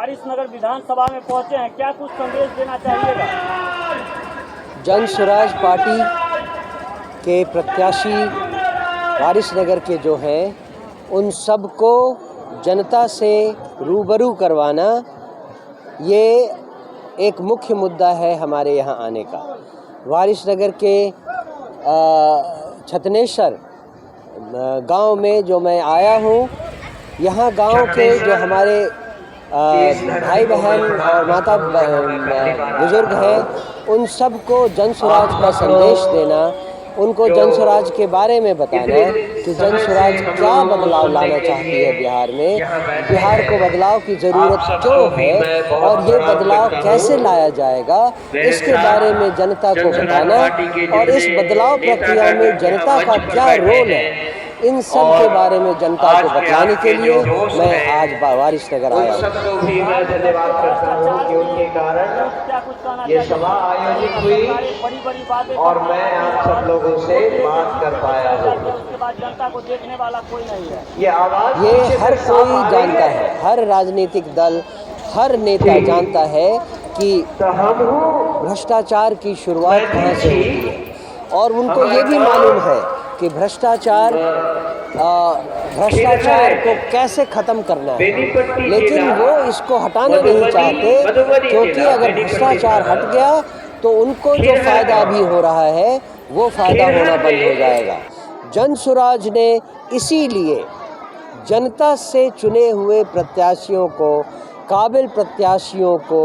वारिसनगर विधानसभा में पहुंचे हैं, क्या कुछ संदेश देना चाहिएगा? जन स्वराज पार्टी के प्रत्याशी वारिसनगर के जो हैं उन सबको जनता से रूबरू करवाना ये एक मुख्य मुद्दा है हमारे यहाँ आने का। वारिसनगर के छतनेश्वर गांव में जो मैं आया हूँ, यहाँ गांव के जो हमारे भाई बहन और माता बुजुर्ग हैं उन सबको जन स्वराज का संदेश देना, उनको जन स्वराज के बारे में बताना कि जन स्वराज क्या बदलाव लाना चाहती है बिहार में, बिहार को बदलाव की ज़रूरत क्यों है और ये बदलाव कैसे लाया जाएगा, इसके बारे में जनता को बताना और इस बदलाव प्रक्रिया में जनता का क्या रोल है, इन सब के बारे में जनता को बताने के लिए मैं आज वारिसनगर आया हूँ। सबको भी मैं धन्यवाद करता हूँ कि उनके कारण ये सभा आयोजित हुई और मैं आप सब लोगों से बात कर पाया हूँ। उसके बाद जनता को देखने वाला कोई नहीं है। ये आवाज ये हर कोई जानता है, हर राजनीतिक दल, हर नेता जानता है कि भ्रष्टाचार की शुरुआत कहाँ से होती है और उनको ये भी मालूम है कि भ्रष्टाचार को कैसे ख़त्म करना है, लेकिन वो इसको हटाना नहीं चाहते क्योंकि अगर भ्रष्टाचार हट गया तो उनको जो फ़ायदा भी हो रहा है वो फ़ायदा होना बंद हो जाएगा। जन स्वराज ने इसीलिए जनता से चुने हुए प्रत्याशियों को, काबिल प्रत्याशियों को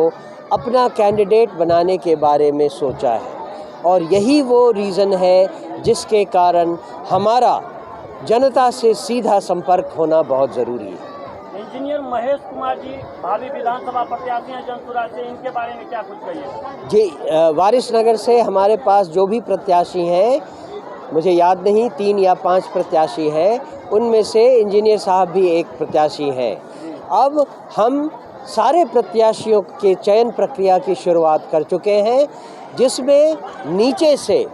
अपना कैंडिडेट बनाने के बारे में सोचा है और यही वो रीज़न है जिसके कारण हमारा जनता से सीधा संपर्क होना बहुत ज़रूरी है। इंजीनियर महेश कुमार जी भावी विधानसभा प्रत्याशी हैं जन स्वराज से, इनके बारे में क्या कुछ कहिए? जी, वारिसनगर से हमारे पास जो भी प्रत्याशी हैं, मुझे याद नहीं 3 या 5 प्रत्याशी हैं, उनमें से इंजीनियर साहब भी एक प्रत्याशी हैं। अब हम सारे प्रत्याशियों के चयन प्रक्रिया की शुरुआत कर चुके हैं, जिसमें नीचे से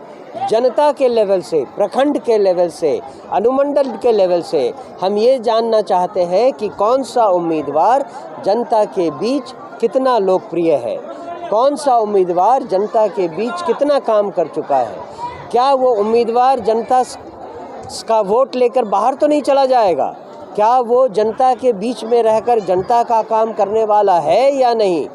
जनता के लेवल से, प्रखंड के लेवल से, अनुमंडल के लेवल से हम ये जानना चाहते हैं कि कौन सा उम्मीदवार जनता के बीच कितना लोकप्रिय है, कौन सा उम्मीदवार जनता के बीच कितना काम कर चुका है, क्या वो उम्मीदवार जनता का वोट लेकर बाहर तो नहीं चला जाएगा, क्या वो जनता के बीच में रहकर जनता का काम करने वाला है या नहीं।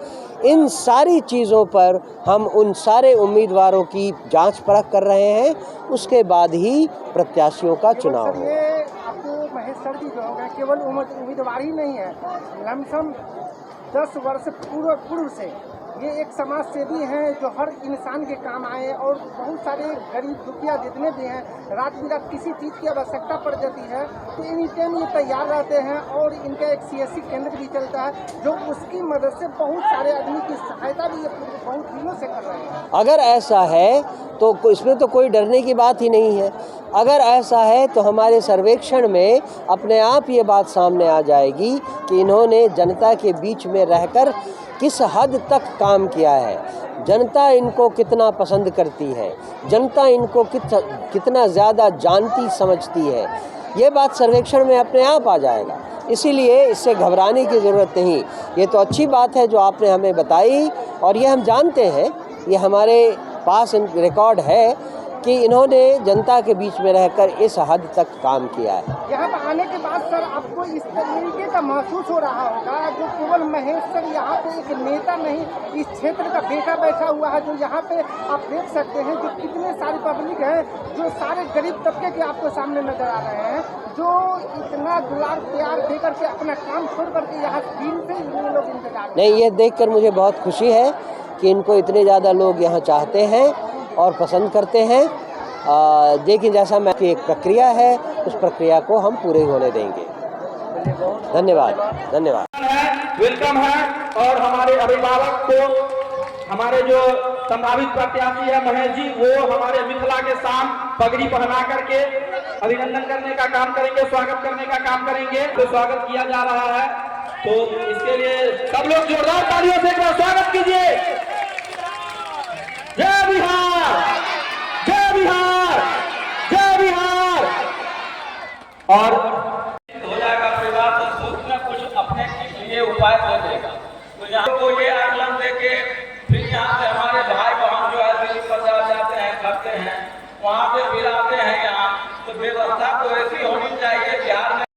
इन सारी चीज़ों पर हम उन सारे उम्मीदवारों की जांच परख कर रहे हैं, उसके बाद ही प्रत्याशियों का चुनाव हो। आपको महेश सर जी जो होगा केवल उम्मीदवार ही नहीं है, लमसम 10 वर्ष पूर्व से ये एक समाज सेवी हैं जो हर इंसान के काम आए और बहुत सारे गरीब दुखिया जितने भी हैं, रात बिरात किसी चीज़ की आवश्यकता पड़ जाती है तो एनी टाइम ये तैयार रहते हैं और इनका एक CSC केंद्र भी चलता है जो उसकी मदद से बहुत सारे आदमी की सहायता भी बहुत दिनों से कर रहे हैं। अगर ऐसा है तो इसमें तो कोई डरने की बात ही नहीं है। अगर ऐसा है तो हमारे सर्वेक्षण में अपने आप ये बात सामने आ जाएगी कि इन्होंने जनता के बीच में रहकर किस हद तक काम किया है, जनता इनको कितना पसंद करती है, जनता इनको कितना ज़्यादा जानती समझती है, ये बात सर्वेक्षण में अपने आप आ जाएगा। इसीलिए इससे घबराने की ज़रूरत नहीं। ये तो अच्छी बात है जो आपने हमें बताई और ये हम जानते हैं, ये हमारे पास रिकॉर्ड है कि इन्होंने जनता के बीच में रहकर इस हद तक काम किया है। यहाँ पर आने के बाद सर आपको इस तरीके का महसूस हो रहा होगा जो केवल महेश सर यहाँ पे एक नेता नहीं, इस क्षेत्र का बेटा बैठा हुआ है जो यहाँ पे आप देख सकते हैं जो कितने सारी पब्लिक है, जो सारे गरीब तबके के आपको सामने नजर आ रहे हैं, जो इतना दुलार प्यार दे करके अपना काम छोड़ करके यहाँ दिन से लोग इंतजार। नहीं, ये देख कर मुझे बहुत खुशी है कि इनको इतने ज़्यादा लोग यहाँ चाहते हैं और पसंद करते हैं। लेकिन जैसा मैं कि एक प्रक्रिया है, उस प्रक्रिया को हम पूरे होने देंगे। धन्यवाद। वेलकम है और हमारे अभिभावक को, हमारे जो संभावित प्रत्याशी है महेश जी, वो हमारे मिथिला के शान पगड़ी पहना करके अभिनंदन करने का काम करेंगे, स्वागत करने का काम करेंगे। तो स्वागत किया जा रहा है, तो इसके लिए सब लोग जोरदार तालियों से एक बार स्वागत कीजिए। जय बिहार, जय बिहार, जय बिहार। और हो जाएगा परिवार तो कुछ न कुछ अपने लिए उपाय कर देगा। तो यहाँ को ये आकलन देके फिर यहाँ से हमारे भाई बहन जो है दिल्ली पंजाब जाते हैं, करते हैं, वहाँ से फिर आते हैं यहाँ, तो फिर